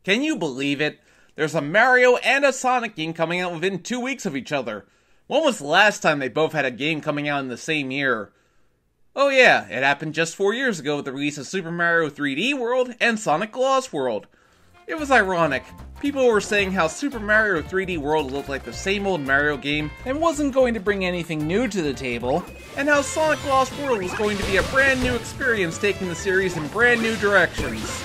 Can you believe it? There's a Mario and a Sonic game coming out within 2 weeks of each other. When was the last time they both had a game coming out in the same year? Oh yeah, it happened just 4 years ago with the release of Super Mario 3D World and Sonic Lost World. It was ironic. People were saying how Super Mario 3D World looked like the same old Mario game and wasn't going to bring anything new to the table, and how Sonic Lost World was going to be a brand new experience taking the series in brand new directions.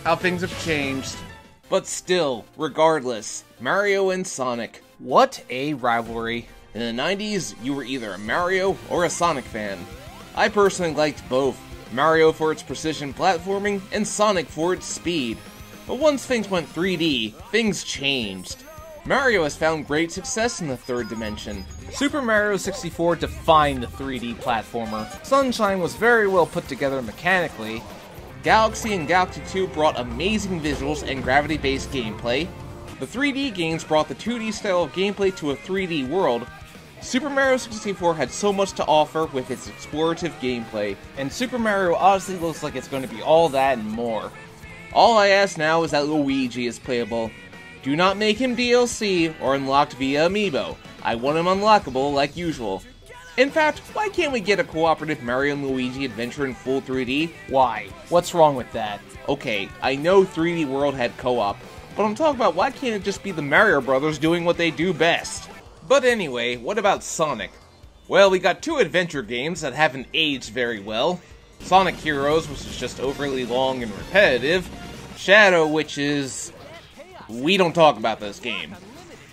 How things have changed. But still, regardless, Mario and Sonic, what a rivalry. In the 90s, you were either a Mario or a Sonic fan. I personally liked both, Mario for its precision platforming and Sonic for its speed. But once things went 3D, things changed. Mario has found great success in the third dimension. Super Mario 64 defined the 3D platformer. Sunshine was very well put together mechanically. Galaxy and Galaxy 2 brought amazing visuals and gravity-based gameplay. The 3D games brought the 2D style of gameplay to a 3D world. Super Mario 64 had so much to offer with its explorative gameplay, and Super Mario Odyssey looks like it's going to be all that and more. All I ask now is that Luigi is playable. Do not make him DLC or unlocked via amiibo. I want him unlockable like usual. In fact, why can't we get a cooperative Mario and Luigi adventure in full 3D? Why? What's wrong with that? Okay, I know 3D World had co-op, but I'm talking about why can't it just be the Mario Brothers doing what they do best? But anyway, what about Sonic? Well, we got 2 adventure games that haven't aged very well. Sonic Heroes, which is just overly long and repetitive. Shadow, which is... we don't talk about this game.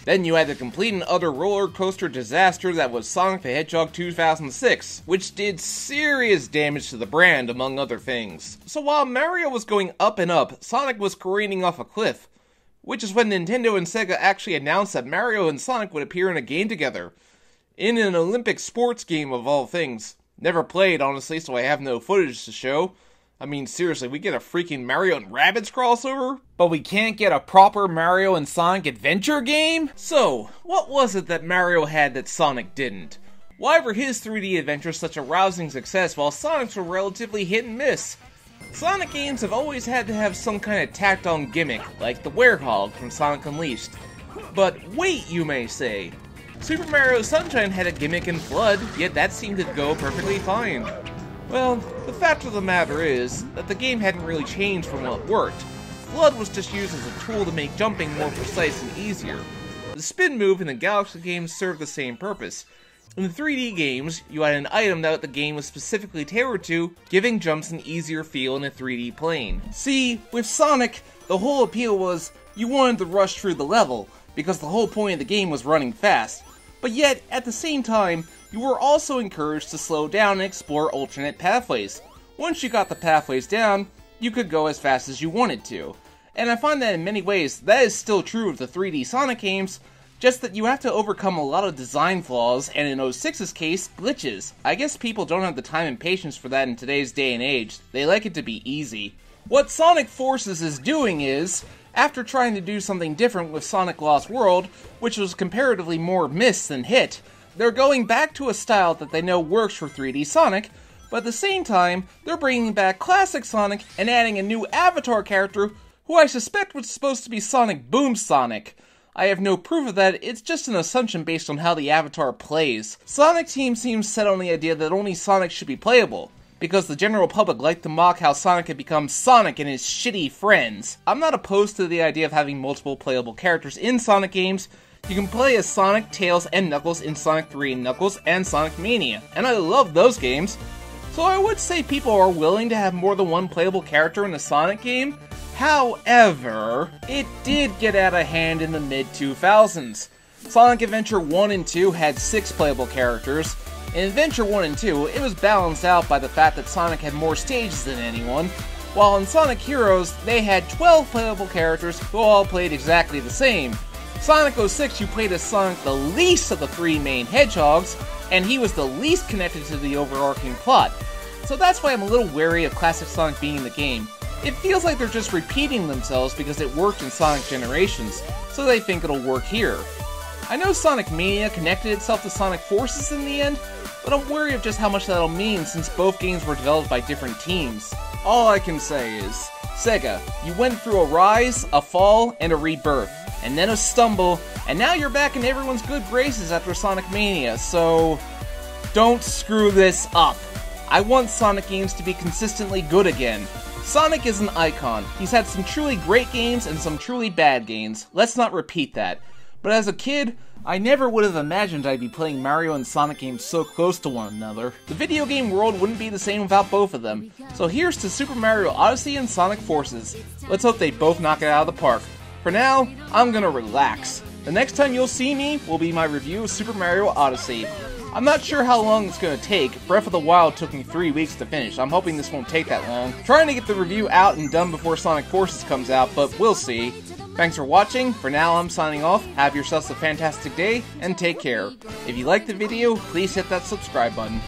Then you had the complete and utter roller coaster disaster that was Sonic the Hedgehog 2006, which did serious damage to the brand, among other things. So while Mario was going up and up, Sonic was careening off a cliff. Which is when Nintendo and Sega actually announced that Mario and Sonic would appear in a game together. In an Olympic sports game of all things. Never played, honestly, so I have no footage to show. I mean, seriously, we get a freaking Mario and Rabbids crossover? But we can't get a proper Mario and Sonic adventure game? So, what was it that Mario had that Sonic didn't? Why were his 3D adventures such a rousing success while Sonic's were relatively hit and miss? Sonic games have always had to have some kind of tacked-on gimmick, like the Werehog from Sonic Unleashed. But wait, you may say. Super Mario Sunshine had a gimmick in Flood, yet that seemed to go perfectly fine. Well, the fact of the matter is that the game hadn't really changed from what worked. Flood was just used as a tool to make jumping more precise and easier. The spin move in the Galaxy games served the same purpose. In the 3D games, you had an item that the game was specifically tailored to, giving jumps an easier feel in a 3D plane. See, with Sonic, the whole appeal was you wanted to rush through the level, because the whole point of the game was running fast. But yet, at the same time, you were also encouraged to slow down and explore alternate pathways. Once you got the pathways down, you could go as fast as you wanted to. And I find that in many ways, that is still true of the 3D Sonic games, just that you have to overcome a lot of design flaws, and in 06's case, glitches. I guess people don't have the time and patience for that in today's day and age. They like it to be easy. What Sonic Forces is doing is, after trying to do something different with Sonic Lost World, which was comparatively more miss than hit, they're going back to a style that they know works for 3D Sonic, but at the same time, they're bringing back classic Sonic and adding a new avatar character who I suspect was supposed to be Sonic Boom Sonic. I have no proof of that, it's just an assumption based on how the avatar plays. Sonic Team seems set on the idea that only Sonic should be playable, because the general public liked to mock how Sonic had become Sonic and his shitty friends. I'm not opposed to the idea of having multiple playable characters in Sonic games. You can play as Sonic, Tails, and Knuckles in Sonic 3 and Knuckles and Sonic Mania, and I love those games. So I would say people are willing to have more than one playable character in a Sonic game. However, it did get out of hand in the mid-2000s. Sonic Adventure 1 and 2 had 6 playable characters. In Adventure 1 and 2, it was balanced out by the fact that Sonic had more stages than anyone, while in Sonic Heroes, they had 12 playable characters who all played exactly the same. Sonic 06, you played as Sonic the least of the 3 main hedgehogs, and he was the least connected to the overarching plot. So that's why I'm a little wary of classic Sonic being in the game. It feels like they're just repeating themselves because it worked in Sonic Generations, so they think it'll work here. I know Sonic Mania connected itself to Sonic Forces in the end, but I'm wary of just how much that'll mean since both games were developed by different teams. All I can say is, Sega, you went through a rise, a fall, and a rebirth, and then a stumble, and now you're back in everyone's good graces after Sonic Mania, so don't screw this up. I want Sonic games to be consistently good again. Sonic is an icon. He's had some truly great games and some truly bad games. Let's not repeat that. But as a kid, I never would have imagined I'd be playing Mario and Sonic games so close to one another. The video game world wouldn't be the same without both of them. So here's to Super Mario Odyssey and Sonic Forces. Let's hope they both knock it out of the park. For now, I'm gonna relax. The next time you'll see me will be my review of Super Mario Odyssey. I'm not sure how long it's going to take. Breath of the Wild took me 3 weeks to finish. I'm hoping this won't take that long. Trying to get the review out and done before Sonic Forces comes out, but we'll see. Thanks for watching. For now, I'm signing off. Have yourselves a fantastic day, and take care. If you liked the video, please hit that subscribe button.